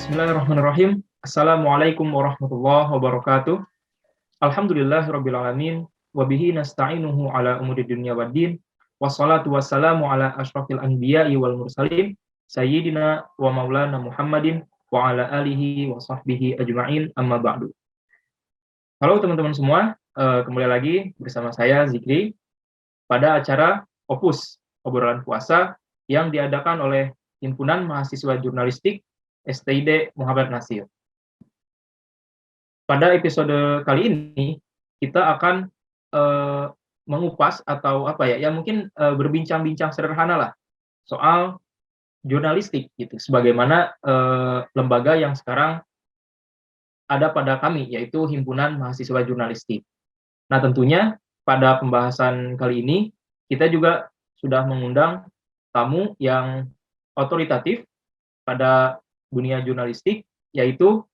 Bismillahirrahmanirrahim. Assalamualaikum warahmatullahi wabarakatuh. Alhamdulillahirabbil alamin wa bihi nasta'inuhu ala umuri dunya waddin. Wassalatu wassalamu ala asyrafil anbiya'i wal mursalin sayyidina wa maulana Muhammadin wa ala alihi wa sahbihi ajma'in amma ba'du. Halo teman-teman semua, kembali lagi bersama saya Zikri pada acara Opus obrolan puasa yang diadakan oleh Himpunan Mahasiswa Jurnalistik STID Muhammad Nasir. Pada episode kali ini kita akan mengupas atau mungkin berbincang-bincang sederhana lah soal jurnalistik gitu, sebagaimana lembaga yang sekarang ada pada kami, yaitu Himpunan Mahasiswa Jurnalistik. Nah, tentunya pada pembahasan kali ini kita juga sudah mengundang tamu yang otoritatif pada dunia jurnalistik, yaitu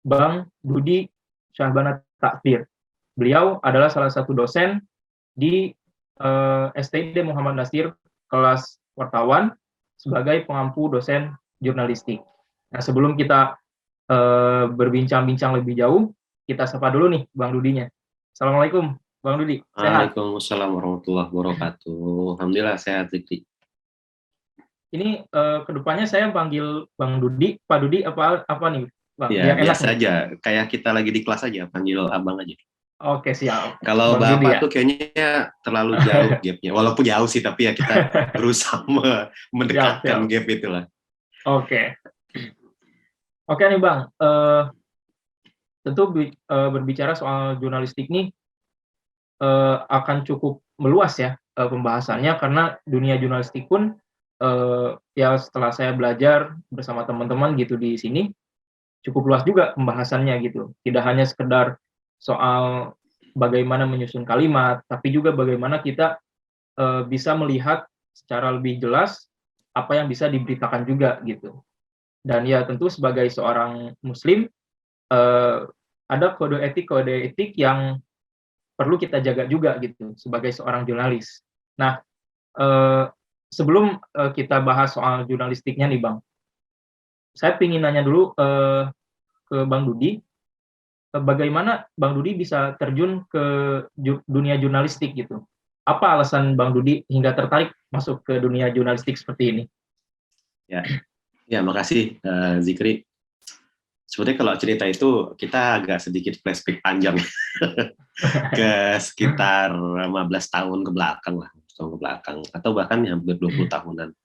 Bang Dudi Syahbana Takfir. Beliau adalah salah satu dosen di STID Muhammad Nasir kelas wartawan sebagai pengampu dosen jurnalistik. Nah, sebelum kita berbincang-bincang lebih jauh, kita sapa dulu nih Bang Dudinya. Assalamualaikum Bang Dudi, sehat? Waalaikumsalam warahmatullahi wabarakatuh. Alhamdulillah sehat, Zikri. Ini kedepannya saya panggil Bang Dudi, Pak Dudi apa nih, Bang? Ya, biasa nih. aja. Kayak kita lagi di kelas aja, panggil abang aja. Oke, siap. Kalau Bang Bapak tuh kayaknya terlalu jauh gapnya. Walaupun jauh sih, tapi ya kita berusaha mendekatkan gap itulah. Oke. Oke nih Bang, tentu berbicara soal jurnalistik nih akan cukup meluas ya pembahasannya, karena dunia jurnalistik pun ya setelah saya belajar bersama teman-teman gitu di sini cukup luas juga pembahasannya gitu. Tidak hanya sekedar soal bagaimana menyusun kalimat, tapi juga bagaimana kita bisa melihat secara lebih jelas apa yang bisa diberitakan juga gitu. Dan ya tentu sebagai seorang muslim ada kode etik yang perlu kita jaga juga gitu sebagai seorang jurnalis. Nah, sebelum kita bahas soal jurnalistiknya nih Bang, saya ingin nanya dulu ke Bang Dudi, bagaimana Bang Dudi bisa terjun ke dunia jurnalistik gitu? Apa alasan Bang Dudi hingga tertarik masuk ke dunia jurnalistik seperti ini? Ya, makasih Zikri. Sebetulnya kalau cerita itu kita agak sedikit flashback panjang ke sekitar 15 tahun ke belakang lah, atau bahkan hampir 20 tahunan.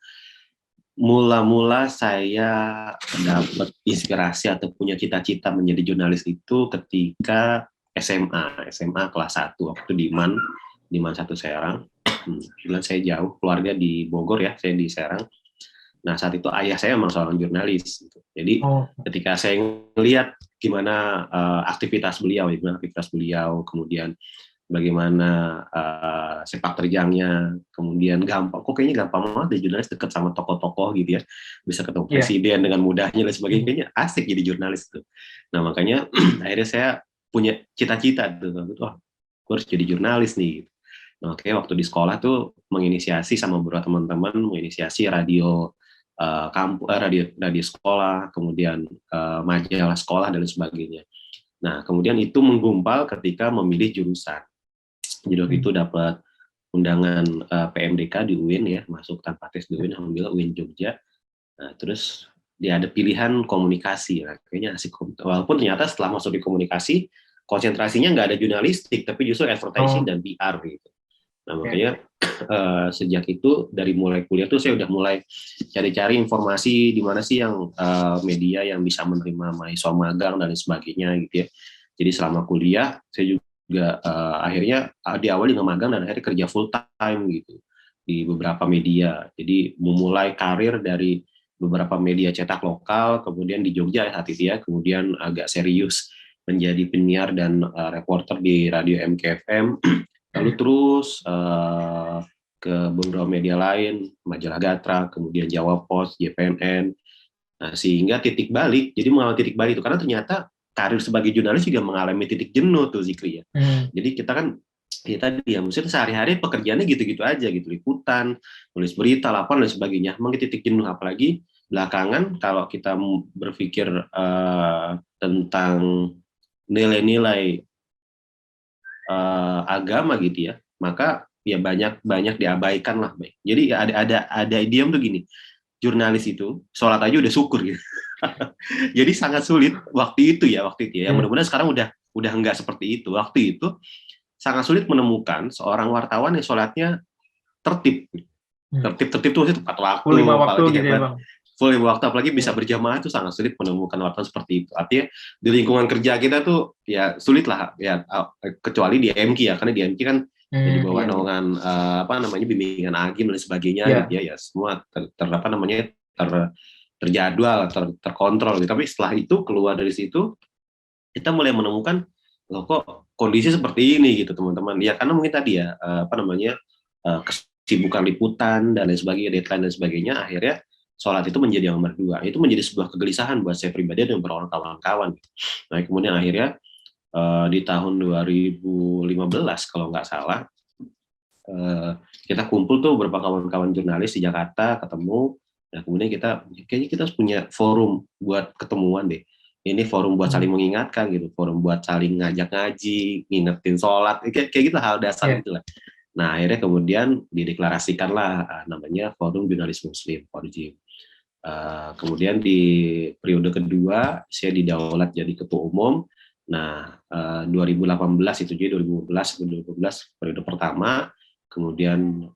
Mula-mula saya dapat inspirasi atau punya cita-cita menjadi jurnalis itu ketika SMA kelas 1 waktu di MAN 1 Serang. Kebetulan saya jauh, keluarga di Bogor ya, saya di Serang. Nah, saat itu ayah saya memang seorang jurnalis. Jadi ketika saya melihat gimana aktivitas beliau, kemudian bagaimana sepak terjangnya, kemudian kayaknya gampang banget deh jurnalis, dekat sama tokoh-tokoh gitu ya, bisa ketemu presiden dengan mudahnya dan sebagainya, kayaknya asik jadi jurnalis tuh. Nah, makanya akhirnya saya punya cita-cita tuh, gue harus jadi jurnalis nih. Nah, waktu di sekolah tuh menginisiasi sama beberapa teman-teman, menginisiasi radio radio sekolah, kemudian majalah sekolah dan sebagainya. Nah, kemudian itu menggumpal ketika memilih jurusan. Jadi waktu itu dapat undangan PMDK di UIN ya, masuk tanpa tes di UIN, alhamdulillah UIN Jogja. Nah, terus dia ada pilihan komunikasi, nah, kayaknya asik. Walaupun ternyata setelah masuk di komunikasi, konsentrasinya nggak ada jurnalistik, tapi justru advertising dan PR gitu. Nah, makanya sejak itu dari mulai kuliah tuh saya udah mulai cari-cari informasi di mana sih yang media yang bisa menerima mahasiswa magang dan sebagainya gitu ya. Jadi selama kuliah saya juga akhirnya diawali dengan magang dan akhirnya kerja full time gitu di beberapa media. Jadi memulai karir dari beberapa media cetak lokal, kemudian di Jogja saat itu ya, kemudian agak serius menjadi penyiar dan reporter di radio MKFM. Lalu terus ke beberapa media lain, Majalah Gatra, kemudian Jawa Post, JPNN, sehingga titik balik, jadi mengalami titik balik itu, karena ternyata karir sebagai jurnalis juga mengalami titik jenuh tuh Zikri ya. Jadi kita kan, maksudnya sehari-hari pekerjaannya gitu-gitu aja gitu, liputan, nulis berita, laporan dan sebagainya, memang titik jenuh, apalagi belakangan kalau kita berpikir tentang nilai-nilai agama gitu ya, maka ya banyak diabaikan lah. Jadi ada idiom tuh gini, jurnalis itu sholat aja udah syukur gitu. Jadi sangat sulit waktu itu ya. Mudah-mudahan sekarang udah enggak seperti itu. Waktu itu sangat sulit menemukan seorang wartawan yang sholatnya tertib. Tertib tuh tepat waktu, full 5 waktu gitu ya Bang. Full 5 waktu, apalagi bisa berjamaah, itu sangat sulit menemukan wartawan seperti itu. Artinya di lingkungan kerja kita tuh ya sulit lah ya, kecuali di MQ ya, karena di MQ kan ya di bawah naungan bimbingan agim dan sebagainya gitu ya, semua terjadwal, terkontrol gitu. Tapi setelah itu keluar dari situ, kita mulai menemukan loh kok kondisi seperti ini gitu teman-teman. Ya karena mungkin tadi ya kesibukan liputan dan lain sebagainya, deadline dan sebagainya, akhirnya sholat itu menjadi yang nomor 2. Itu menjadi sebuah kegelisahan buat saya pribadi dan beberapa kawan-kawan. Nah kemudian akhirnya di tahun 2015 kalau nggak salah, kita kumpul tuh beberapa kawan-kawan jurnalis di Jakarta, ketemu. Nah kemudian kayaknya kita punya forum buat ketemuan deh. Ini forum buat saling mengingatkan gitu, forum buat saling ngajak ngaji, ngingetin sholat, kayak gitu hal dasar gitu lah. Nah akhirnya kemudian dideklarasikanlah namanya Forum Jurnalis Muslim, Forjim. Kemudian di periode kedua saya didaulat jadi ketua umum. Nah 2018 itu jadi 2015 periode pertama, kemudian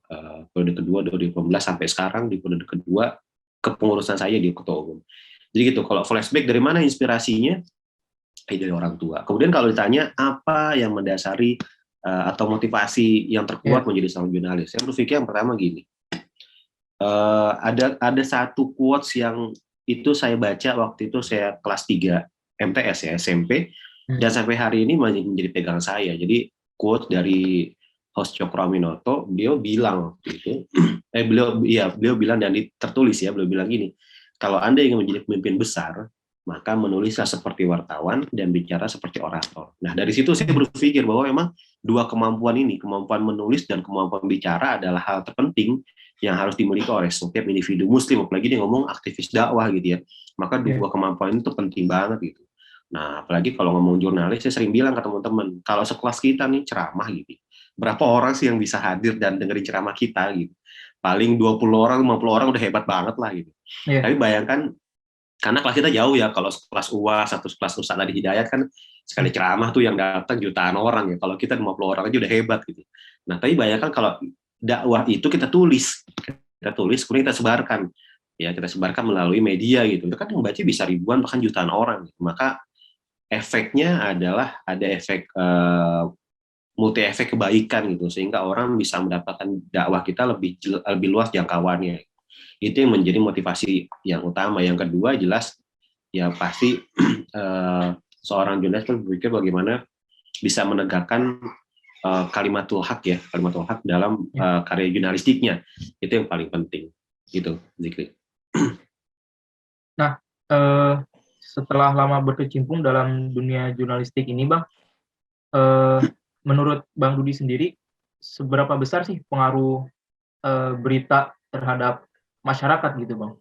periode kedua 2018 sampai sekarang di periode kedua kepengurusan saya di ketua umum. Jadi gitu, kalau flashback dari mana inspirasinya? Dari orang tua. Kemudian kalau ditanya apa yang mendasari atau motivasi yang terkuat menjadi seorang jurnalis, saya berpikir yang pertama gini, ada satu quotes yang itu saya baca waktu itu saya kelas 3 MTS ya, SMP, dan sampai hari ini masih menjadi pegangan saya. Jadi quote dari host Cokro Aminoto, beliau bilang gitu, beliau bilang dan tertulis ya, beliau bilang gini, kalau Anda ingin menjadi pemimpin besar, maka menulislah seperti wartawan dan bicara seperti orator. Nah, dari situ saya berpikir bahwa memang dua kemampuan ini, kemampuan menulis dan kemampuan bicara adalah hal terpenting yang harus dimiliki oleh setiap individu muslim, apalagi dia ngomong aktivis dakwah gitu ya. Maka dua kemampuan itu penting banget gitu. Nah, apalagi kalau ngomong jurnalis, saya sering bilang ke teman-teman, kalau sekelas kita nih ceramah gitu, berapa orang sih yang bisa hadir dan dengerin ceramah kita gitu? Paling 20 orang, 50 orang udah hebat banget lah gitu. Tapi bayangkan, karena kelas kita jauh ya, kalau kelas UAS atau kelas Ustadz Adi Hidayat kan sekali ceramah tuh yang datang jutaan orang ya, kalau kita 50 orang aja udah hebat gitu. Nah tapi bayangkan kalau dakwah itu kita tulis, kemudian kita sebarkan, ya kita sebarkan melalui media gitu, itu kan yang baca bisa ribuan bahkan jutaan orang gitu. Maka efeknya adalah ada efek multi efek kebaikan gitu, sehingga orang bisa mendapatkan dakwah kita lebih luas jangkauannya. Itu yang menjadi motivasi yang utama. Yang kedua jelas ya pasti seorang jurnalis berpikir bagaimana bisa menegakkan kalimatul haq dalam karya jurnalistiknya. Itu yang paling penting gitu, Zikri. Nah setelah lama berkecimpung dalam dunia jurnalistik ini Bang, menurut Bang Dudi sendiri seberapa besar sih pengaruh berita terhadap masyarakat gitu Bang?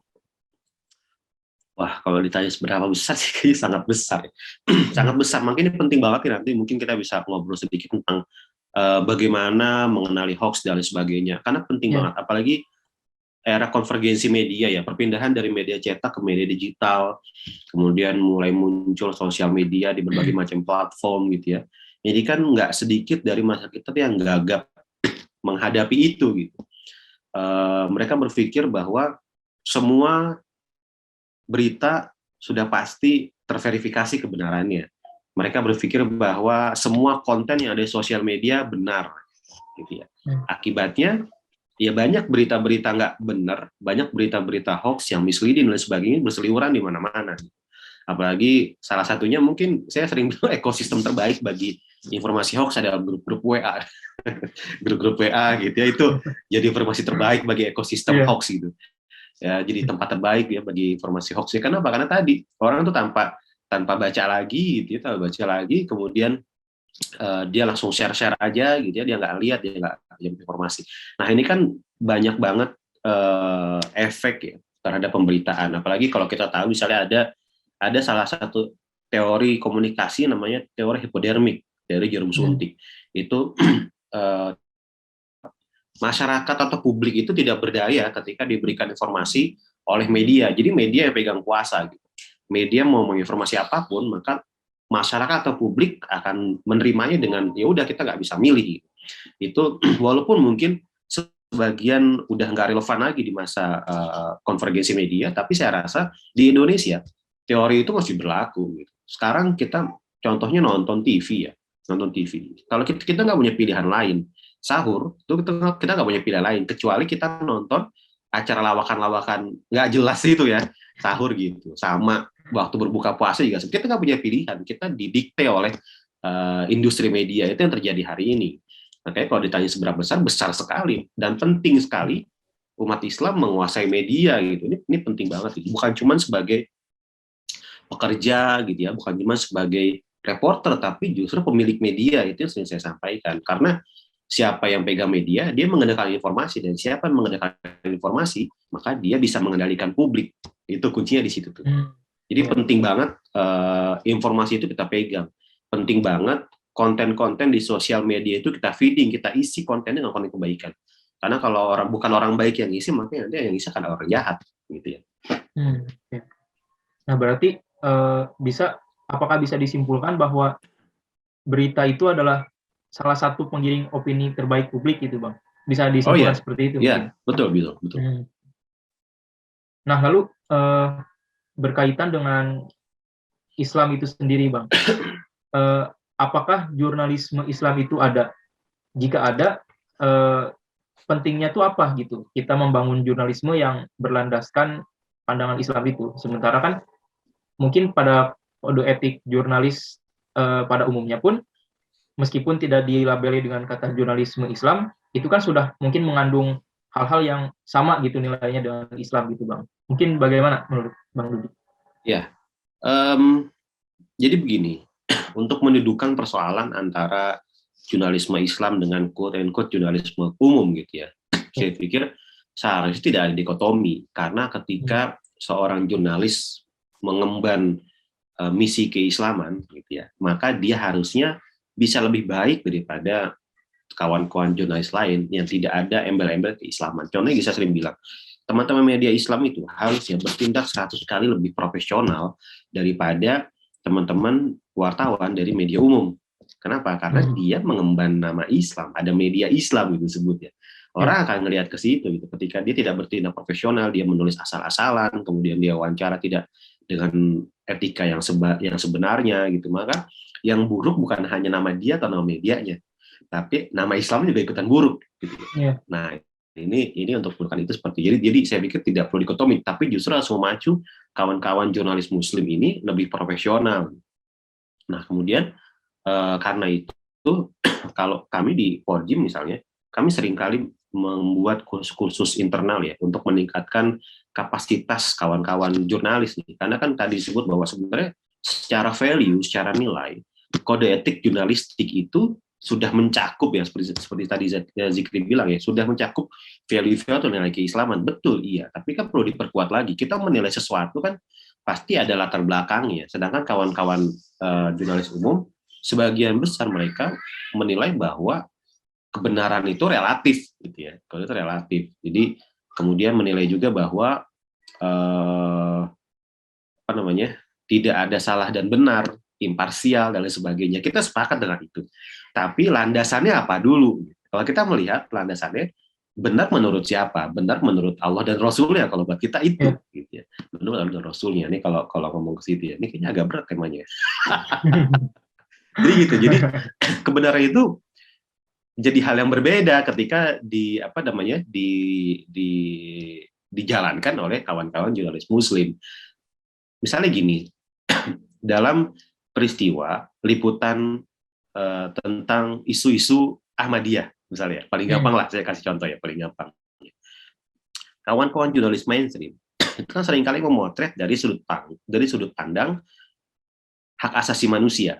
Wah, kalau ditanya seberapa besar sih, kayaknya sangat besar. Sangat besar. Makanya ini penting banget ya, nanti mungkin kita bisa ngobrol sedikit tentang bagaimana mengenali hoax dan lain sebagainya. Karena penting banget, apalagi era konvergensi media ya, perpindahan dari media cetak ke media digital, kemudian mulai muncul sosial media di berbagai macam platform gitu ya. Jadi kan nggak sedikit dari masyarakat kita yang gagap menghadapi itu gitu. Mereka berpikir bahwa semua berita sudah pasti terverifikasi kebenarannya. Mereka berpikir bahwa semua konten yang ada di sosial media benar, gitu ya. Akibatnya, ya banyak berita-berita nggak benar, banyak berita-berita hoax yang misleading dan sebagainya berseliweran di mana-mana. Apalagi salah satunya mungkin saya sering bilang ekosistem terbaik bagi informasi hoax adalah grup-grup WA, grup-grup WA gitu ya, itu jadi informasi terbaik bagi ekosistem hoax gitu. Ya, jadi tempat terbaik ya bagi informasi hoax. Kenapa? Karena tadi orang tuh tanpa baca lagi gitu ya, kemudian dia langsung share aja gitu ya, dia nggak lihat, dia nggak informasi. Nah ini kan banyak banget efek ya, terhadap pemberitaan. Apalagi kalau kita tahu misalnya ada salah satu teori komunikasi namanya teori hipodermik dari jarum suntik. Itu masyarakat atau publik itu tidak berdaya ketika diberikan informasi oleh media. Jadi media yang pegang kuasa gitu. Media mau menginformasi apapun, maka masyarakat atau publik akan menerimanya dengan ya udah kita nggak bisa milih. Itu walaupun mungkin sebagian udah nggak relevan lagi di masa konvergensi media, tapi saya rasa di Indonesia teori itu masih berlaku. Gitu. Sekarang kita contohnya nonton TV ya, nonton TV. Kalau kita nggak punya pilihan lain, sahur itu kita nggak punya pilihan lain kecuali kita nonton acara lawakan-lawakan nggak jelas itu ya, sahur gitu. Sama waktu berbuka puasa juga kita nggak punya pilihan, kita didikte oleh industri media. Itu yang terjadi hari ini. Makanya kalau ditanya seberapa besar, besar sekali dan penting sekali umat Islam menguasai media gitu. Ini penting banget. Gitu. Bukan cuma sebagai pekerja gitu ya, bukan cuma sebagai reporter, tapi justru pemilik media. Itu yang sering saya sampaikan. Karena siapa yang pegang media, dia mengendalikan informasi, dan siapa yang mengendalikan informasi, maka dia bisa mengendalikan publik. Itu kuncinya di situ tuh. Jadi penting banget informasi itu kita pegang. Penting banget konten-konten di sosial media itu kita feeding, kita isi kontennya dengan konten kebaikan. Karena kalau bukan orang baik yang isi, maka nanti yang isi akan orang jahat, gitu ya. Nah, berarti apakah bisa disimpulkan bahwa berita itu adalah salah satu penggiring opini terbaik publik gitu, Bang? Bisa disimpulkan seperti itu? Iya, betul. Nah, lalu berkaitan dengan Islam itu sendiri, Bang. Apakah jurnalisme Islam itu ada? Jika ada, pentingnya itu apa gitu? Kita membangun jurnalisme yang berlandaskan pandangan Islam itu. Sementara kan mungkin pada kode etik jurnalis pada umumnya pun, meskipun tidak dilabeli dengan kata jurnalisme Islam, itu kan sudah mungkin mengandung hal-hal yang sama gitu nilainya dengan Islam gitu, Bang. Mungkin bagaimana menurut Bang Dudi? Ya, jadi begini. Untuk mendudukan persoalan antara jurnalisme Islam dengan quote-unquote jurnalisme umum gitu ya. Saya pikir seharusnya tidak ada dikotomi, karena ketika seorang jurnalis mengemban misi keislaman gitu ya, maka dia harusnya bisa lebih baik daripada kawan-kawan jurnalis lain yang tidak ada embel-embel keislaman. Contohnya saya sering bilang, teman-teman media Islam itu harusnya bertindak 100 kali lebih profesional daripada teman-teman wartawan dari media umum. Kenapa? Karena dia mengemban nama Islam, ada media Islam gitu sebutnya. Orang akan ngelihat ke situ gitu. Ketika dia tidak bertindak profesional, dia menulis asal-asalan, kemudian dia wawancara tidak dengan etika yang sebenarnya gitu. Maka yang buruk bukan hanya nama dia atau nama medianya, tapi nama Islam juga ikutan buruk gitu. Nah, ini untuk bukan itu seperti jadi saya pikir tidak perlu dikotomi, tapi justru harus memacu kawan-kawan jurnalis Muslim ini lebih profesional. Nah, kemudian karena itu kalau kami di Porjim misalnya, kami seringkali membuat kursus internal ya untuk meningkatkan kapasitas kawan-kawan jurnalis nih. Karena kan tadi disebut bahwa sebenarnya secara value, secara nilai, kode etik jurnalistik itu sudah mencakup ya seperti tadi Zikri bilang ya, sudah mencakup value-value atau nilai keislaman. Betul, iya, tapi kan perlu diperkuat lagi. Kita menilai sesuatu kan pasti ada latar belakangnya. Sedangkan kawan-kawan jurnalis umum, sebagian besar mereka menilai bahwa kebenaran itu relatif, gitu ya. Kalau itu relatif. Jadi kemudian menilai juga bahwa tidak ada salah dan benar, imparsial dan lain sebagainya. Kita sepakat dengan itu. Tapi landasannya apa dulu? Kalau kita melihat landasannya, benar menurut siapa? Benar menurut Allah dan Rasulnya. Kalau buat kita itu, gitu ya. Menurut Allah dan Rasulnya. Ini kalau ngomong ke situ ya, ini kayaknya agak berat temanya. Jadi gitu. Jadi kebenaran itu jadi hal yang berbeda ketika dijalankan oleh kawan-kawan jurnalis Muslim. Misalnya gini, dalam peristiwa liputan tentang isu-isu Ahmadiyah, misalnya, paling gampang lah, saya kasih contoh ya, paling gampang. Kawan-kawan jurnalis mainstream itu kan seringkali memotret dari sudut pandang hak asasi manusia,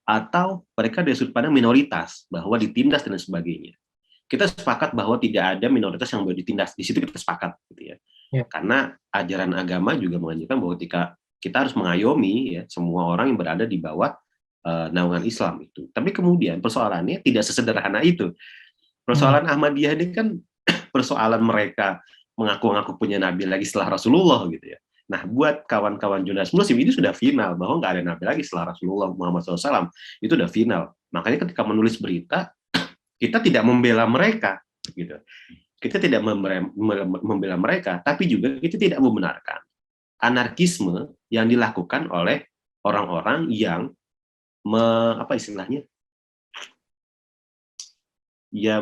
atau mereka dari sudut pandang minoritas bahwa ditindas dan sebagainya. kita sepakat bahwa tidak ada minoritas yang boleh ditindas. Di situ kita sepakat, gitu ya. Ya. Karena ajaran agama juga mengajarkan bahwa ketika kita harus mengayomi ya semua orang yang berada di bawah naungan Islam itu. Tapi kemudian persoalannya tidak sesederhana itu. Persoalan Ahmadiyah ini kan persoalan mereka mengaku-ngaku punya nabi lagi setelah Rasulullah gitu ya. Nah, buat kawan-kawan jurnalis muslim ini sudah final bahwa nggak ada nabi lagi setelah Rasulullah Muhammad SAW, itu udah final. Makanya ketika menulis berita, kita tidak membela mereka, gitu. Kita tidak membela mereka, tapi juga kita tidak membenarkan anarkisme yang dilakukan oleh orang-orang yang apa istilahnya? Ya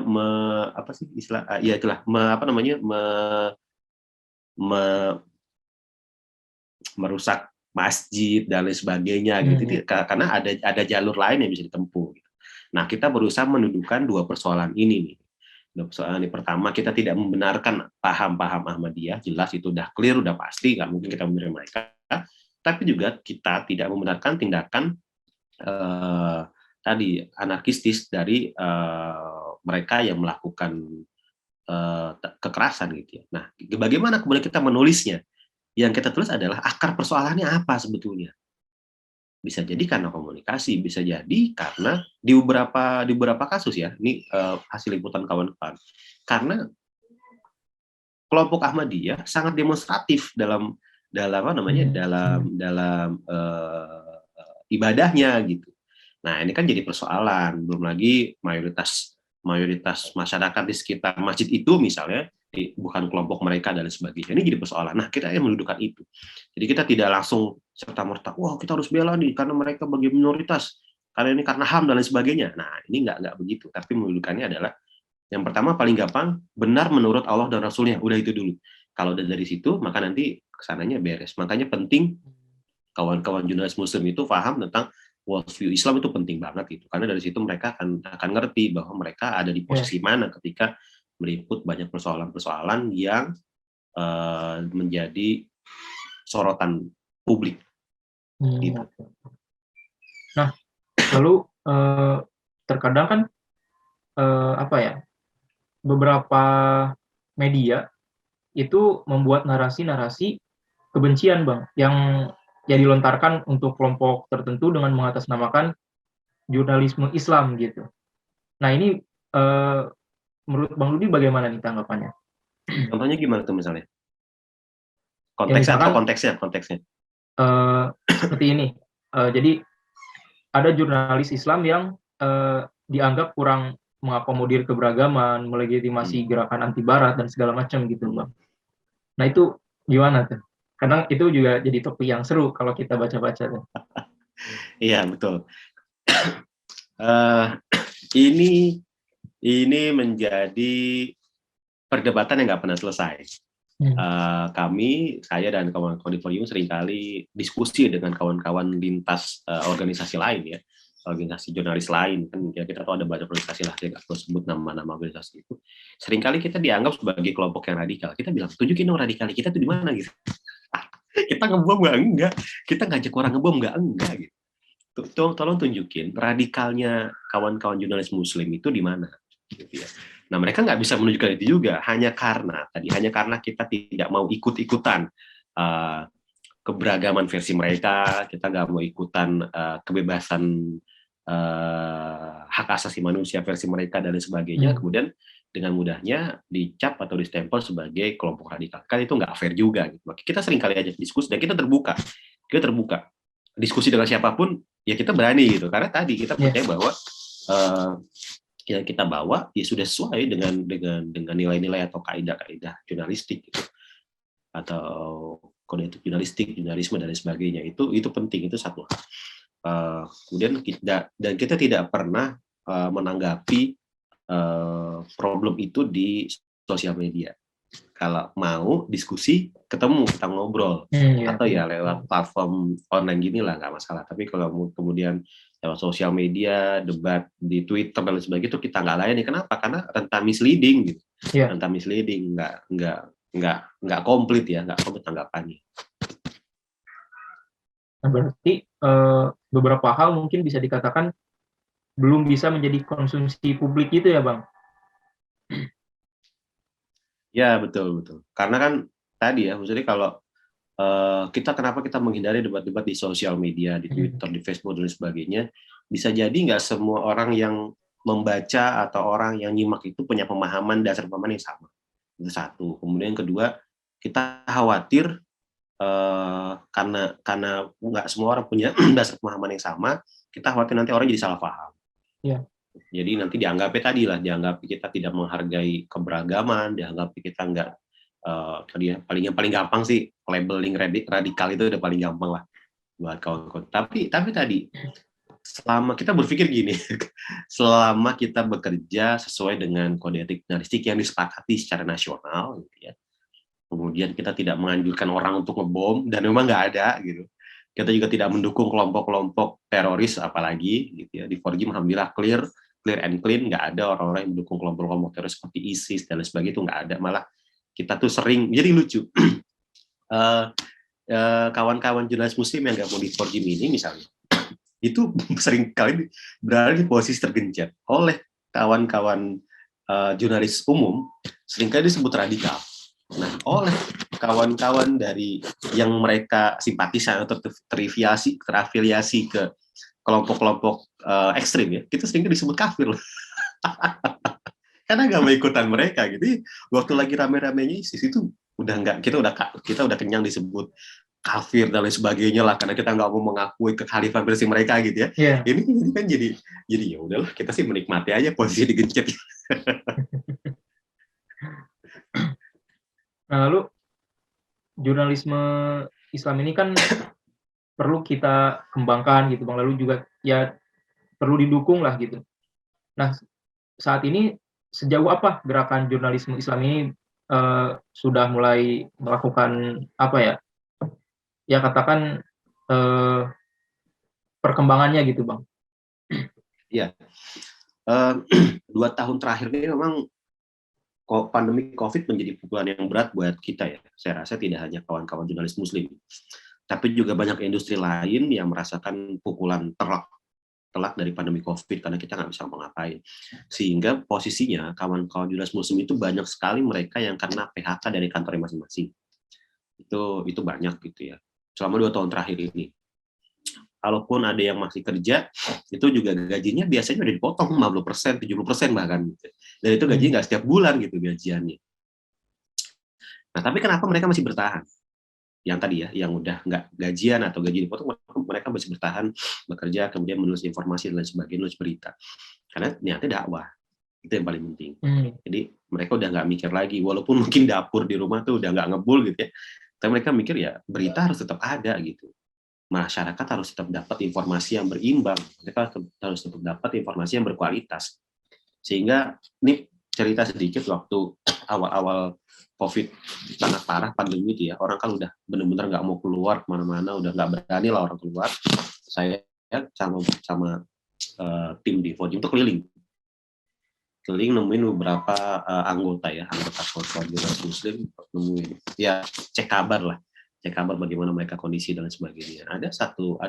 apa sih istilah? Ya itulah merusak masjid dan lain sebagainya gitu. Karena ada jalur lain yang bisa ditempuh gitu. Nah, kita berusaha mendudukan dua persoalan ini nih. Persoalan yang pertama, kita tidak membenarkan paham-paham Ahmadiyah, jelas itu udah clear, udah pasti, nggak mungkin kita membenarkan mereka. Tapi juga kita tidak membenarkan tindakan tadi anarkistis dari mereka yang melakukan kekerasan gitu ya. Nah, bagaimana kemudian kita menulisnya? Yang kita tulis adalah akar persoalannya apa sebetulnya. Bisa jadi karena komunikasi, bisa jadi karena di beberapa kasus ya, ini hasil liputan kawan-kawan. Karena kelompok Ahmadiyah sangat demonstratif dalam ibadahnya gitu. Nah, ini kan jadi persoalan. Belum lagi mayoritas masyarakat di sekitar masjid itu misalnya bukan kelompok mereka dan sebagainya. Ini jadi persoalan. Nah, kita yang mendudukan itu. Jadi kita tidak langsung serta-merta, wah kita harus bela nih karena mereka bagi minoritas, karena ini karena HAM dan lain sebagainya. Nah, ini nggak begitu. Tapi mendudukannya adalah yang pertama paling gampang, benar menurut Allah dan Rasulnya. Udah itu dulu. Kalau dari situ, maka nanti kesananya beres. Makanya penting kawan-kawan jurnalis muslim itu paham tentang worldview Islam itu penting banget gitu. Karena dari situ mereka akan ngerti bahwa mereka ada di posisi mana ketika meliput banyak persoalan-persoalan yang menjadi sorotan publik. Gitu. Nah, lalu terkadang kan beberapa media itu membuat narasi-narasi kebencian, Bang, yang dilontarkan untuk kelompok tertentu dengan mengatasnamakan jurnalisme Islam gitu. Nah, ini menurut Bang Rudi bagaimana nih tanggapannya? Contohnya gimana tuh misalnya? Konteksnya atau konteksnya? Seperti ini. Jadi ada jurnalis Islam yang dianggap kurang mengakomodir keberagaman, melegitimasi gerakan anti Barat dan segala macam gitu, Bang. Nah, itu gimana tuh? Kadang itu juga jadi topik yang seru kalau kita baca-baca tuh. Iya, betul. Ini menjadi perdebatan yang nggak pernah selesai. Saya dan kawan-kawan di Forum seringkali diskusi dengan kawan-kawan lintas organisasi lain ya, organisasi jurnalis lain kan kita tahu ada banyak organisasi lah, saya nggak perlu sebut nama-nama organisasi itu. Seringkali kita dianggap sebagai kelompok yang radikal. Kita bilang tunjukin dong radikal kita tuh di mana gitu. Kita ngebom nggak enggak, kita ngajak orang ngebom nggak enggak gitu. Tolong tunjukin radikalnya kawan-kawan jurnalis muslim itu di mana gitu ya. Nah, mereka nggak bisa menunjukkan itu juga hanya karena kita tidak mau ikut-ikutan keberagaman versi mereka, kita nggak mau ikutan kebebasan hak asasi manusia versi mereka dan lain sebagainya. Kemudian dengan mudahnya dicap atau distempel sebagai kelompok radikal. Kan itu nggak fair juga gitu. Kita sering kali ajak diskusi dan kita terbuka diskusi dengan siapapun ya kita berani gitu, karena tadi kita percaya bahwa yang kita bawa ya sudah sesuai dengan nilai-nilai atau kaidah-kaidah jurnalistik gitu. Atau kode etik jurnalisme dan lain sebagainya. Itu penting, itu satu hal. Kemudian kita tidak pernah menanggapi problem itu di sosial media. Kalau mau diskusi, ketemu, kita ngobrol, atau ya lewat platform online gini lah, nggak masalah. Tapi kalau kemudian lewat sosial media, debat di Twitter dan sebagainya itu kita nggak layani. Kenapa? Karena rentan misleading gitu. Rentan misleading, nggak komplit ya, nggak komplit tanggapannya. Nah, berarti beberapa hal mungkin bisa dikatakan belum bisa menjadi konsumsi publik gitu ya, Bang? Ya, betul betul. Karena kan tadi ya, maksudnya kalau kenapa kita menghindari debat-debat di sosial media, di Twitter, di Facebook dan sebagainya, bisa jadi nggak semua orang yang membaca atau orang yang nyimak itu punya dasar pemahaman yang sama. Itu satu. Kemudian yang kedua, kita khawatir karena nggak semua orang punya dasar pemahaman yang sama, kita khawatir nanti orang jadi salah paham. Iya. Jadi nanti dianggapnya tadi lah, dianggap kita tidak menghargai keberagaman, dianggap kita nggak tadi ya, paling gampang sih labeling radikal itu udah paling gampang lah buat kawan-kawan. Tapi tadi selama kita berpikir gini, selama kita bekerja sesuai dengan kode etik jurnalistik yang disepakati secara nasional, gitu ya. Kemudian kita tidak menganjurkan orang untuk ngebom dan memang nggak ada gitu. Kita juga tidak mendukung kelompok-kelompok teroris apalagi gitu ya. Di Forgim alhamdulillah clear and clean, nggak ada orang-orang yang mendukung kelompok-kelompok teroris seperti ISIS dan lain sebagainya, itu nggak ada. Malah kita tuh sering jadi lucu. Kawan-kawan jurnalis muslim yang nggak mau di Forgim ini misalnya, itu sering kali berada di posisi tergencet oleh kawan-kawan jurnalis umum, seringkali disebut radikal. Nah, oleh kawan-kawan dari yang mereka simpatisan atau terafiliasi ke kelompok-kelompok ekstrim ya, kita sering disebut kafir loh. Karena nggak mau ikutan mereka gitu. Waktu lagi rame-ramenya ISIS itu udah nggak, kita udah kenyang disebut kafir dan lain sebagainya lah, karena kita nggak mau mengakui kekhalifahan versi mereka gitu ya. Yeah. Ini kan jadi ya udahlah, kita sih menikmati aja posisi digencet. Nah, lalu jurnalisme Islam ini kan perlu kita kembangkan gitu Bang, lalu juga ya perlu didukung lah gitu. Nah, saat ini sejauh apa gerakan jurnalisme Islam ini sudah mulai melakukan apa ya? Ya katakan perkembangannya gitu Bang. Ya, 2 tahun terakhir ini memang pandemi COVID menjadi pukulan yang berat buat kita ya. Saya rasa tidak hanya kawan-kawan jurnalis muslim, tapi juga banyak industri lain yang merasakan pukulan telak dari pandemi COVID karena kita nggak bisa ngapain. Sehingga posisinya kawan-kawan jurnalis muslim itu banyak sekali mereka yang kena PHK dari kantornya masing-masing. Itu banyak gitu ya. Selama 2 tahun terakhir ini. Kalaupun ada yang masih kerja, itu juga gajinya biasanya udah dipotong 50%, 70% bahkan. Dan itu gajinya nggak setiap bulan gitu gajiannya. Nah, tapi kenapa mereka masih bertahan? Yang tadi ya, yang udah nggak gajian atau gaji dipotong, mereka masih bertahan bekerja, kemudian menulis informasi dan lain sebagainya, menulis berita. Karena niatnya dakwah, itu yang paling penting. Jadi mereka udah nggak mikir lagi, walaupun mungkin dapur di rumah tuh udah nggak ngebul gitu ya, tapi mereka mikir ya berita harus tetap ada gitu. Masyarakat harus tetap dapat informasi yang berimbang, mereka harus tetap dapat informasi yang berkualitas. Sehingga ini cerita sedikit, waktu awal-awal COVID sangat parah pandemi itu ya, orang kan udah benar-benar nggak mau keluar kemana-mana, udah nggak berani lah orang keluar. Saya sama tim di Forgim itu keliling nemuin beberapa anggota kawan-kawan jurnalis muslim, nemuin ya cek kabar bagaimana mereka kondisi dan sebagainya. Ada satu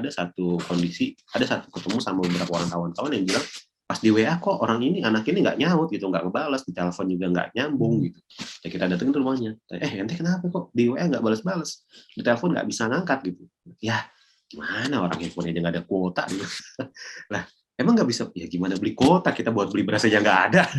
ketemu sama beberapa orang kawan-kawan yang bilang pas di WA kok anak ini nggak nyaut gitu, nggak ngebalas, di telepon juga nggak nyambung gitu. Ya kita datengin ke rumahnya, ente kenapa kok di WA nggak balas-balas, di telepon nggak bisa ngangkat gitu. Ya gimana, orang handphone aja nggak ada kuota gitu. Lah emang nggak bisa, ya gimana beli kuota, kita buat beli beras aja nggak ada.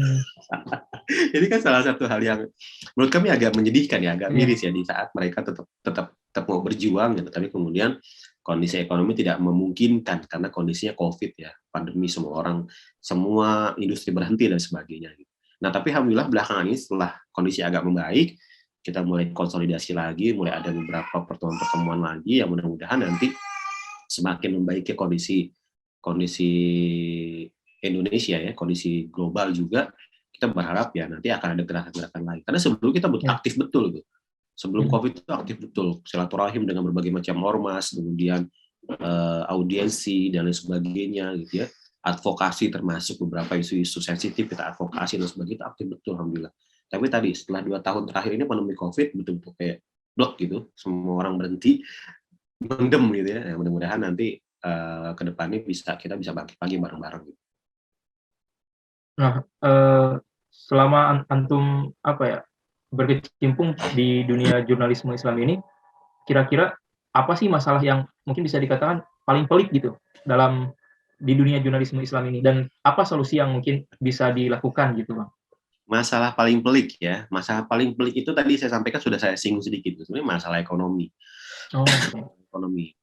Jadi kan salah satu hal yang menurut kami agak menyedihkan ya, agak miris ya, di saat mereka tetap mau berjuang gitu, tapi kemudian kondisi ekonomi tidak memungkinkan karena kondisinya COVID ya, pandemi, semua industri berhenti dan sebagainya gitu. Nah, tapi alhamdulillah belakangan ini setelah kondisi agak membaik, kita mulai konsolidasi lagi, mulai ada beberapa pertemuan lagi yang mudah-mudahan nanti semakin membaiki kondisi Indonesia ya, kondisi global juga. Kita berharap ya nanti akan ada gerakan-gerakan lain. Karena sebelum kita aktif betul gitu. Sebelum COVID itu aktif betul, silaturahim dengan berbagai macam ormas, kemudian audiensi dan lain sebagainya gitu ya. Advokasi termasuk beberapa isu-isu sensitif kita advokasi dan sebagainya, itu aktif betul alhamdulillah. Tapi tadi setelah 2 tahun terakhir ini pandemi COVID betul-betul kayak blok gitu, semua orang berhenti, mendem gitu ya. Mudah-mudahan nanti ke depannya kita bisa bangkit lagi bareng-bareng gitu. Nah, selama antum apa ya, berkecimpung di dunia jurnalisme Islam ini, kira-kira apa sih masalah yang mungkin bisa dikatakan paling pelik gitu di dunia jurnalisme Islam ini, dan apa solusi yang mungkin bisa dilakukan gitu, Bang? Masalah paling pelik ya, masalah paling pelik itu tadi saya sampaikan sudah saya singgung sedikit, sebenarnya masalah ekonomi. Oh, oke. Ekonomi.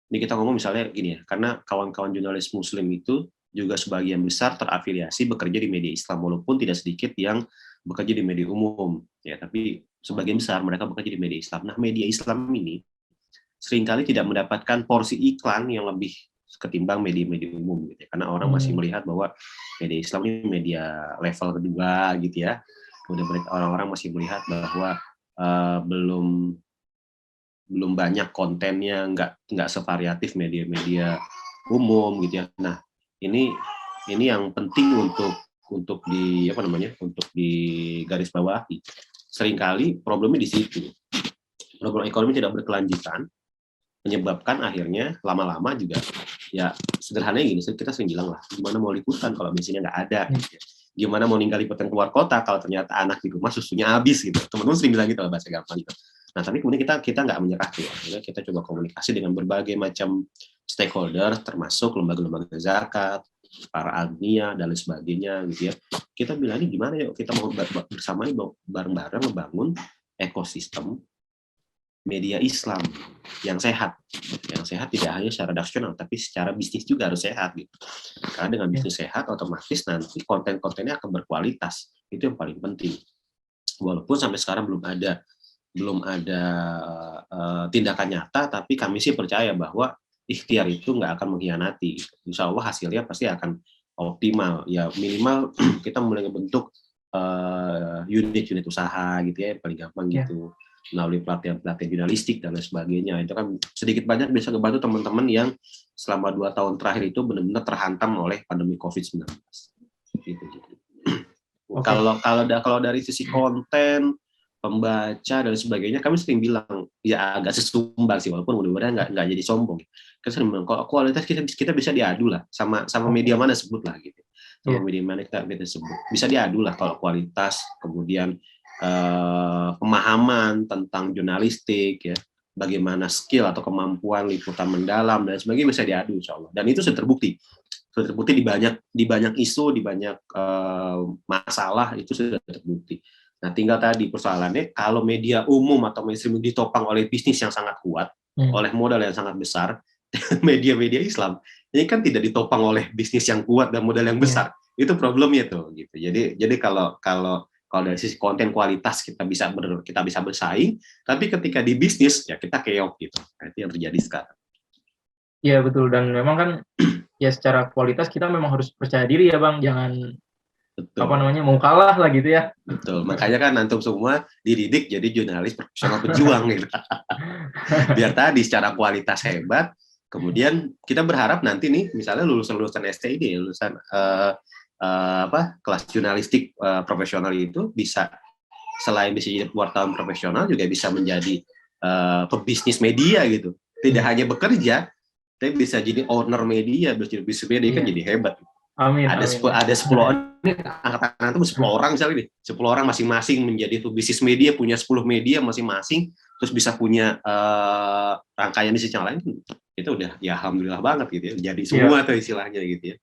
Ini kita ngomong misalnya gini ya, karena kawan-kawan jurnalis Muslim itu juga sebagian besar terafiliasi bekerja di media Islam, walaupun tidak sedikit yang bekerja di media umum, ya, tapi sebagian besar mereka bekerja di media Islam. Nah, media Islam ini seringkali tidak mendapatkan porsi iklan yang lebih ketimbang media-media umum, gitu ya, karena orang masih melihat bahwa media Islam ini media level kedua, gitu ya. Kemudian orang-orang masih melihat bahwa belum banyak kontennya, nggak sevariatif media-media umum, gitu ya. Nah, ini yang penting untuk garis bawahi. Seringkali problemnya di situ. Problem ekonomi tidak berkelanjutan, menyebabkan akhirnya lama-lama juga ya sederhananya gini, kita sering bilang lah, gimana mau liputan kalau bensinnya nggak ada, gitu. Gimana mau ninggal liputan keluar kota kalau ternyata anak di rumah susunya habis gitu. Teman-teman sering bilang gitu, bahasa gampang gitu. Nah, tapi kemudian kita nggak menyerah tuh. Akhirnya kita coba komunikasi dengan berbagai macam stakeholder, termasuk lembaga-lembaga zakat, para agnia dan lain sebagainya, gitu ya. Kita bilang ini gimana yuk kita mau bersama bareng-bareng membangun ekosistem media Islam yang sehat tidak hanya secara redaksional tapi secara bisnis juga harus sehat gitu. Karena dengan bisnis sehat otomatis nanti konten-kontennya akan berkualitas, itu yang paling penting. Walaupun sampai sekarang belum ada tindakan nyata, tapi kami sih percaya bahwa ikhtiar itu nggak akan mengkhianati. Insya Allah hasilnya pasti akan optimal. Ya minimal kita mulai membentuk unit-unit usaha gitu ya, yang paling gampang gitu. Melalui pelatihan jurnalistik dan lain sebagainya. Itu kan sedikit banyak bisa membantu teman-teman yang selama 2 tahun terakhir itu benar-benar terhantam oleh pandemi COVID-19. Gitu. Okay. Kalau dari sisi konten, pembaca dan sebagainya, kami sering bilang ya agak sesumbang sih, walaupun mudah-mudahan nggak jadi sombong. Kita sering bilang kalau kualitas kita bisa diadu lah sama media mana sebut lah gitu. Sama media mana kita sebut. Bisa diadu lah kalau kualitas, kemudian pemahaman tentang jurnalistik ya, bagaimana skill atau kemampuan liputan mendalam dan sebagainya bisa diadu insya Allah. Dan itu sudah terbukti di banyak isu, di banyak masalah itu sudah terbukti. Nah, tinggal tadi persoalannya kalau media umum atau mainstream ditopang oleh bisnis yang sangat kuat, oleh modal yang sangat besar, media-media Islam ini kan tidak ditopang oleh bisnis yang kuat dan modal yang besar. Itu problemnya tuh gitu. Jadi kalau dari sisi konten kualitas kita bisa bersaing, tapi ketika di bisnis ya kita keok gitu. Nah, itu yang terjadi sekarang. Iya betul, dan memang kan ya secara kualitas kita memang harus percaya diri ya Bang, jangan mau kalah lah gitu ya. Betul, makanya kan antum semua dididik jadi jurnalis profesional pejuang gitu. Biar tadi secara kualitas hebat, kemudian kita berharap nanti nih misalnya lulusan STID, lulusan kelas jurnalistik profesional itu bisa selain bisa jadi wartawan profesional juga bisa menjadi pebisnis media gitu. Tidak hanya bekerja, tapi bisa jadi owner media, bisa jadi bisnis media kan jadi hebat. Amin. Ada 10 orang, angkatan itu 10 orang misalnya nih, 10 orang masing-masing menjadi bisnis media, punya 10 media masing-masing, terus bisa punya rangkaian bisnis yang lain, itu udah ya alhamdulillah banget gitu ya, jadi semua tuh istilahnya gitu ya.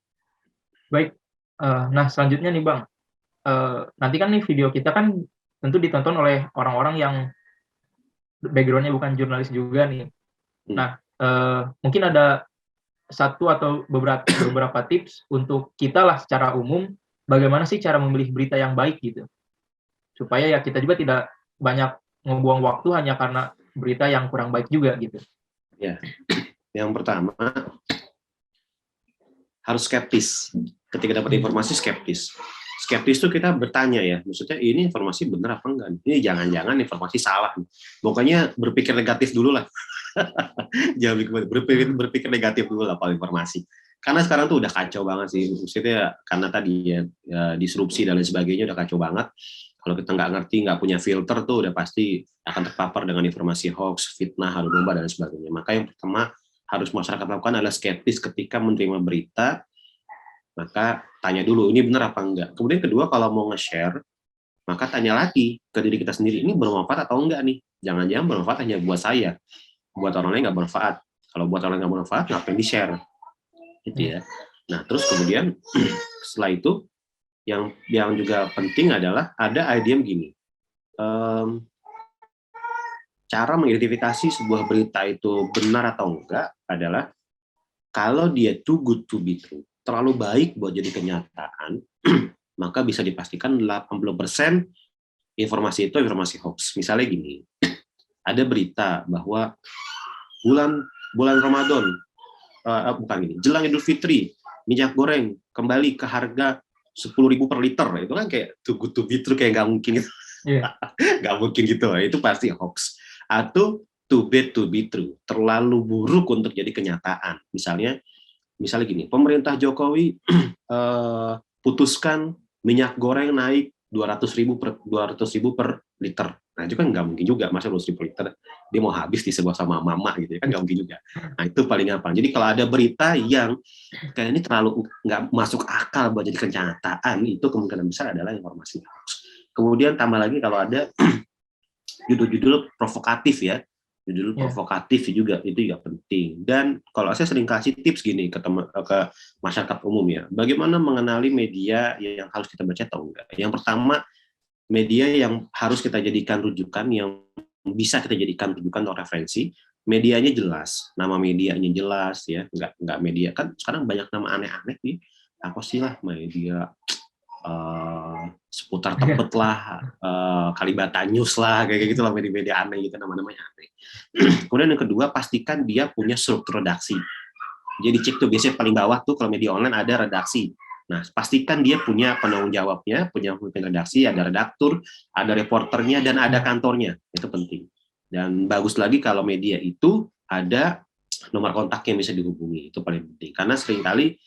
Baik. Nah, selanjutnya nih Bang, nanti kan nih video kita kan tentu ditonton oleh orang-orang yang background-nya bukan jurnalis juga nih. Nah, mungkin ada satu atau beberapa tips untuk kita lah secara umum, bagaimana sih cara memilih berita yang baik gitu, supaya ya kita juga tidak banyak membuang waktu hanya karena berita yang kurang baik juga gitu. Ya, yang pertama harus skeptis. Ketika dapat informasi skeptis itu kita bertanya ya, maksudnya ini informasi benar apa enggak? Ini jangan-jangan informasi salah. Pokoknya berpikir negatif dulu lah. Jangan berpikir negatif dulu lah kalau informasi. Karena sekarang tuh udah kacau banget sih. Maksudnya karena tadi ya disrupsi dan lain sebagainya udah kacau banget. Kalau kita nggak ngerti, nggak punya filter tuh udah pasti akan terpapar dengan informasi hoax, fitnah, adu domba dan sebagainya. Maka yang pertama harus masyarakat lakukan adalah skeptis ketika menerima berita. Maka tanya dulu ini benar apa enggak. Kemudian kedua, kalau mau nge-share, maka tanya lagi ke diri kita sendiri, ini bermanfaat atau enggak nih? Jangan-jangan bermanfaat hanya buat saya, buat orang lain nggak bermanfaat. Kalau buat orang lain nggak bermanfaat, ngapain di-share? Gitu ya. Nah, terus kemudian setelah itu, yang juga penting adalah ada idea begini. Cara mengidentifikasi sebuah berita itu benar atau enggak adalah kalau dia too good to be true, terlalu baik buat jadi kenyataan, maka bisa dipastikan 80% informasi itu informasi hoax. Misalnya gini, ada berita bahwa bulan Ramadan, bukan ini, jelang Idul Fitri, minyak goreng kembali ke harga 10.000 per liter. Itu kan kayak too good to be true, kayak nggak mungkin gitu. Nggak mungkin gitu, itu pasti hoax. Atau too bad to be true, terlalu buruk untuk jadi kenyataan. Misalnya gini, pemerintah Jokowi putuskan minyak goreng naik 200.000 per liter. Nah, itu kan nggak mungkin juga, masa 200.000 per liter dia mau habis di sebuah sama mama gitu ya, kan nggak mungkin juga. Nah, itu paling gampang. Jadi kalau ada berita yang kayak ini terlalu nggak masuk akal buat jadi kenyataan, itu kemungkinan besar adalah informasi hoax. Kemudian tambah lagi kalau ada judul-judul provokatif ya, provokatif juga, itu juga penting. Dan kalau saya sering kasih tips gini ke masyarakat umum ya, bagaimana mengenali media yang harus kita baca atau enggak. Yang pertama, media yang harus kita jadikan rujukan, yang bisa kita jadikan rujukan atau referensi, medianya jelas, nama medianya jelas ya, nggak media, kan sekarang banyak nama aneh-aneh nih, apa sih lah media seputar Tebet lah, Kalibata News lah, kayak gitu lah, media-media aneh gitu, nama-namanya aneh. Kemudian yang kedua, pastikan dia punya struktur redaksi. Jadi cek tuh biasanya paling bawah tuh kalau media online ada redaksi. Nah, pastikan dia punya penanggung jawabnya, punya pemimpin redaksi, ada redaktur, ada reporternya, dan ada kantornya. Itu penting. Dan bagus lagi kalau media itu ada nomor kontak yang bisa dihubungi. Itu paling penting. Karena seringkali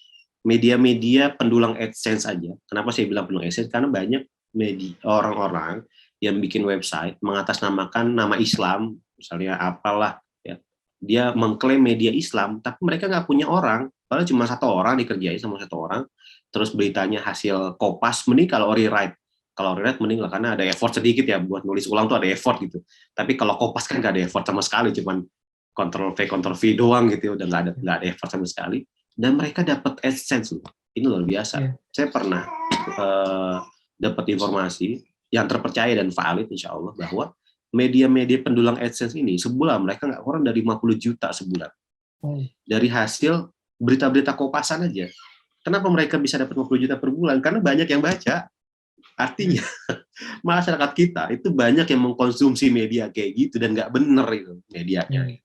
media-media pendulang AdSense aja. Kenapa saya bilang pendulang AdSense? Karena banyak media orang-orang yang bikin website mengatasnamakan nama Islam, misalnya apalah, ya. Dia mengklaim media Islam, tapi mereka nggak punya orang, padahal cuma satu orang dikerjain sama satu orang, terus beritanya hasil kopas, mending kalau rewrite. Kalau rewrite mending lah, karena ada effort sedikit ya, buat nulis ulang tuh ada effort gitu. Tapi kalau kopas kan nggak ada effort sama sekali, cuman Ctrl V doang gitu, udah nggak ada effort sama sekali. Dan mereka dapat AdSense, ini luar biasa. Saya pernah dapat informasi yang terpercaya dan valid, insya Allah, bahwa media-media pendulang AdSense ini sebulan mereka nggak kurang dari 50 juta sebulan dari hasil berita-berita kopasan aja. Kenapa mereka bisa dapat 50 juta per bulan? Karena banyak yang baca. Artinya masyarakat kita itu banyak yang mengkonsumsi media kayak gitu dan nggak bener itu medianya.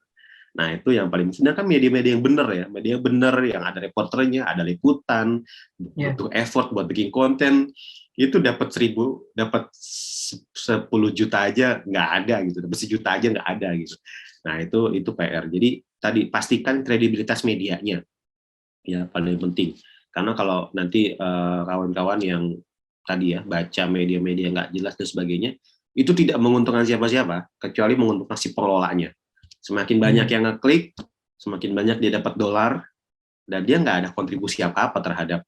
Nah, itu yang paling penting. Sedangkan media-media yang benar ya, media benar yang ada reporternya, ada liputan, butuh effort buat bikin konten, itu dapat 10 juta aja nggak ada gitu, dapat 1 juta aja nggak ada gitu. Nah, itu PR. Jadi tadi pastikan kredibilitas medianya, ya paling penting. Karena kalau nanti kawan-kawan yang tadi ya baca media-media nggak jelas dan sebagainya, itu tidak menguntungkan siapa-siapa, kecuali menguntungkan si pengelolanya. Semakin banyak yang ngeklik, semakin banyak dia dapat dolar, dan dia nggak ada kontribusi apa-apa terhadap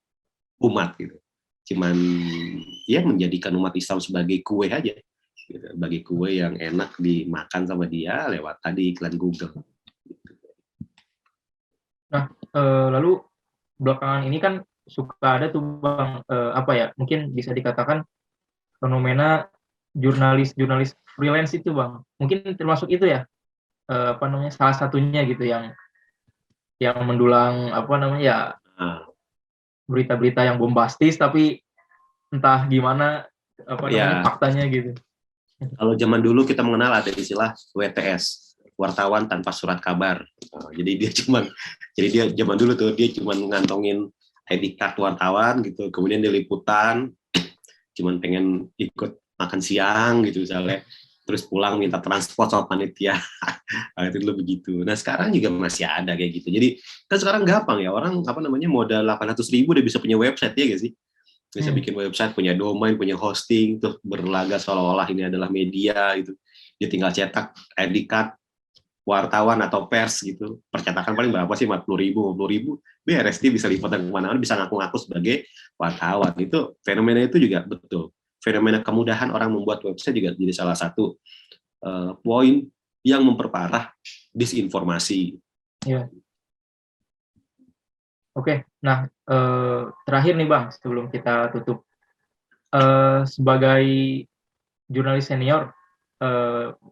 umat gitu. Cuman ya menjadikan umat Islam sebagai kue aja, gitu. Bagi kue yang enak dimakan sama dia lewat tadi iklan Google. Nah, lalu belakangan ini kan suka ada tuh Bang, apa ya, mungkin bisa dikatakan fenomena jurnalis freelance itu Bang. Mungkin termasuk itu ya, apa namanya, salah satunya gitu yang mendulang apa namanya ya, berita-berita yang bombastis tapi entah gimana apa namanya faktanya gitu. Kalau zaman dulu kita mengenal ada istilah WTS, wartawan tanpa surat kabar. Jadi dia zaman dulu tuh dia cuma ngantongin ID card wartawan gitu, kemudian dia liputan, cuman pengen ikut makan siang gitu misalnya, terus pulang minta transport sama panitia. Itu dulu begitu. Nah, sekarang juga masih ada kayak gitu. Jadi kan sekarang gampang ya, orang modal 800.000 udah bisa punya website ya gak sih? Bisa bikin website, punya domain, punya hosting, terus berlagak seolah-olah ini adalah media gitu. Dia tinggal cetak ID card, wartawan atau pers gitu, percetakan paling berapa sih, 40.000, 50.000, beres, dia bisa liputan kemana-mana, bisa ngaku-ngaku sebagai wartawan. Itu fenomena itu juga betul. Fenomena kemudahan orang membuat website juga jadi salah satu poin yang memperparah disinformasi. Ya. Oke, nah terakhir nih Bang, sebelum kita tutup, sebagai jurnalis senior,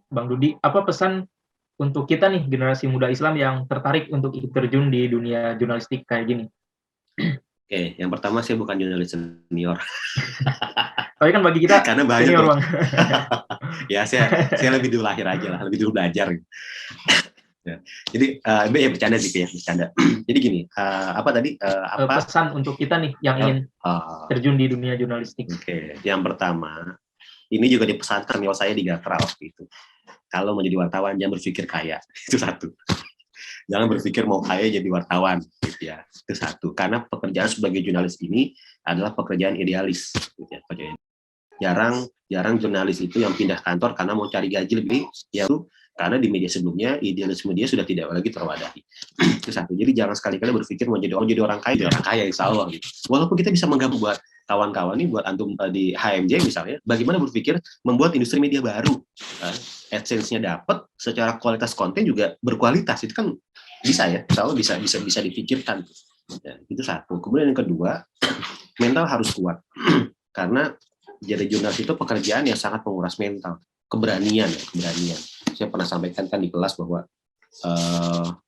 Bang Dudi, apa pesan untuk kita nih generasi muda Islam yang tertarik untuk ikut terjun di dunia jurnalistik kayak gini? Oke, yang pertama saya bukan jurnalis senior. Tapi kan bagi kita Karena banyak senior tuh. Bang. Ya, saya lebih dulu lahir aja lah, lebih dulu belajar. Ya. Jadi ya bercanda sih, ya bercanda. Jadi gini, apa tadi apa pesan untuk kita nih yang ingin terjun di dunia jurnalistik? Oke, yang pertama, ini juga dipesankan kalau saya di Gatra waktu itu. Kalau mau jadi wartawan jangan berpikir kaya, itu satu. Jangan berpikir mau kaya jadi wartawan, gitu ya. Itu satu. Karena pekerjaan sebagai jurnalis ini adalah pekerjaan idealis, gitu ya. Jarang jurnalis itu yang pindah kantor karena mau cari gaji lebih, ya karena di media sebelumnya idealisme dia sudah tidak lagi terwadahi. Itu satu. Jadi jangan sekali-kali berpikir mau jadi orang kaya, insya Allah. Gitu. Walaupun kita bisa menggabung buat kawan-kawan nih, buat antum di HMJ misalnya, bagaimana berpikir membuat industri media baru, AdSense-nya dapat, secara kualitas konten juga berkualitas, itu kan bisa ya, insya Allah bisa dipikirkan. Ya, itu satu. Kemudian yang kedua, mental harus kuat, karena jadi jurnalis itu pekerjaan yang sangat menguras mental, keberanian. Saya pernah sampaikan kan di kelas bahwa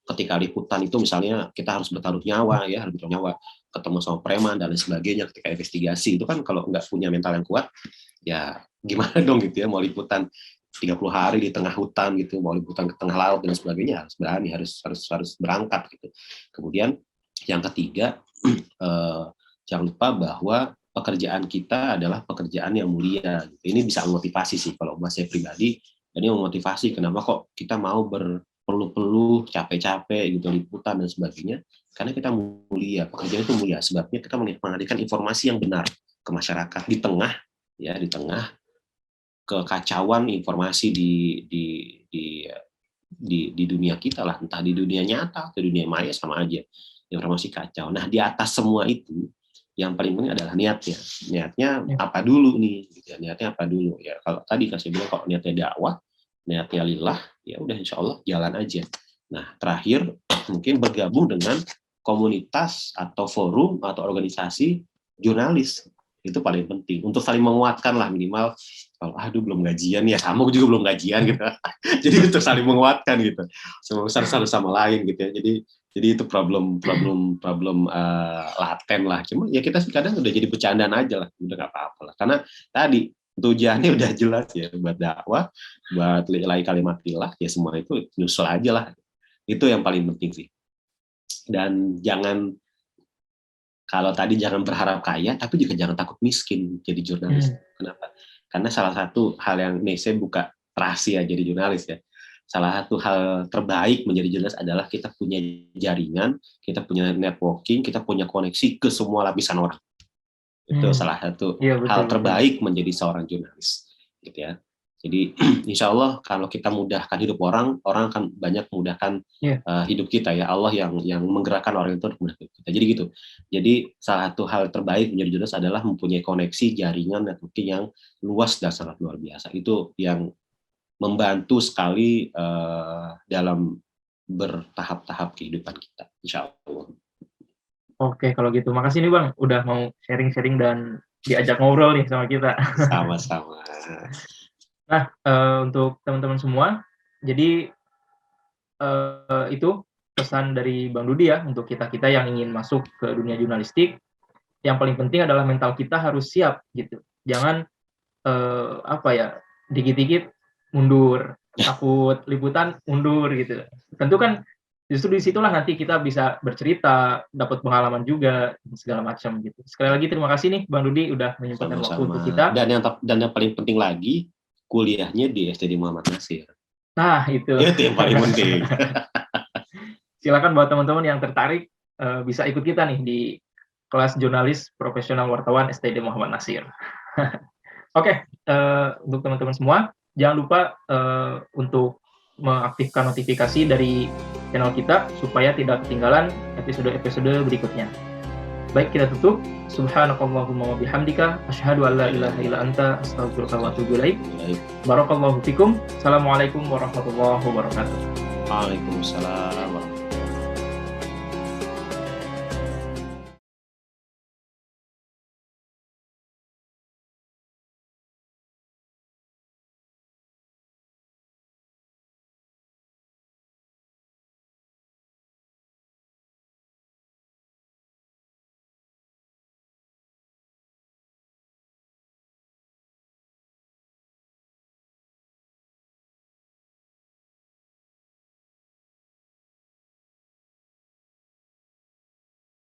ketika liputan itu misalnya kita harus bertaruh nyawa, ketemu sama preman dan lain sebagainya. Ketika investigasi itu kan kalau nggak punya mental yang kuat, ya gimana dong gitu ya, mau liputan 30 hari di tengah hutan gitu, mau liputan ke tengah laut dan sebagainya, harus berani, harus berangkat gitu. Kemudian yang ketiga, jangan lupa bahwa pekerjaan kita adalah pekerjaan yang mulia. Ini bisa memotivasi sih kalau buat saya pribadi. Ini memotivasi kenapa kok kita mau berpeluh-peluh, capek-capek gitu liputan dan sebagainya. Karena kita mulia, pekerjaan itu mulia. Sebabnya kita menghadirkan informasi yang benar ke masyarakat di tengah kekacauan informasi di dunia kita lah, entah di dunia nyata atau dunia maya sama aja. Informasi kacau. Nah, di atas semua itu yang paling penting adalah niatnya apa dulu nih, gitu ya. Niatnya apa dulu ya, kalau tadi kasih bilang kalau niatnya dakwah, niatnya lillah, ya udah insya Allah jalan aja. Nah terakhir mungkin bergabung dengan komunitas atau forum atau organisasi jurnalis, itu paling penting untuk saling menguatkan lah, minimal kalau belum gajian ya sama, aku juga belum gajian gitu. Jadi untuk saling menguatkan gitu, semua besar satu sama lain gitu ya. Jadi itu problem laten lah. Cuma ya kita kadang udah jadi bercandaan aja lah, udah nggak apa-apa lah. Karena tadi tujuannya udah jelas ya, buat dakwah, buat lillahi kalimatillah, ya semua itu nyusul aja lah. Itu yang paling penting sih. Dan jangan, kalau tadi jangan berharap kaya, tapi juga jangan takut miskin jadi jurnalis. Kenapa? Karena salah satu hal yang nih saya buka rahasia jadi jurnalis ya. Salah satu hal terbaik menjadi jurnalis adalah kita punya jaringan, kita punya networking, kita punya koneksi ke semua lapisan orang. Itu salah satu hal terbaik menjadi seorang jurnalis, gitu ya. Jadi insya Allah kalau kita mudahkan hidup orang akan banyak mudahkan hidup kita ya. Allah yang menggerakkan orang itu untuk mudahkan kita. Jadi gitu. Jadi salah satu hal terbaik menjadi jurnalis adalah mempunyai koneksi, jaringan, networking yang luas dan sangat luar biasa. Itu yang membantu sekali dalam bertahap-tahap kehidupan kita, insya Allah. Oke, kalau gitu. Makasih nih Bang, udah mau sharing-sharing dan diajak ngobrol nih sama kita. Sama-sama. Nah, untuk teman-teman semua, jadi itu pesan dari Bang Dudi ya, untuk kita-kita yang ingin masuk ke dunia jurnalistik. Yang paling penting adalah mental kita harus siap gitu. Jangan dikit-dikit mundur, takut liputan mundur gitu. Tentu kan justru disitulah nanti kita bisa bercerita, dapat pengalaman juga segala macam gitu. Sekali lagi terima kasih nih Bang Dudi udah menyempatkan waktu untuk kita. Dan yang paling penting lagi, kuliahnya di STD Muhammad Nasir. Nah itu yang paling penting. Silakan buat teman-teman yang tertarik bisa ikut kita nih di kelas jurnalis profesional wartawan STD Muhammad Nasir. Oke, untuk teman-teman semua, jangan lupa untuk mengaktifkan notifikasi dari channel kita supaya tidak ketinggalan episode-episode berikutnya. Baik, kita tutup. Subhanakallahumma wa bihamdika asyhadu an la ilaha illa anta astaghfiruka wa atubu ilaik. Barakallahu fikum. Assalamualaikum warahmatullahi wabarakatuh. Waalaikumsalam warahmatullahi wabarakatuh.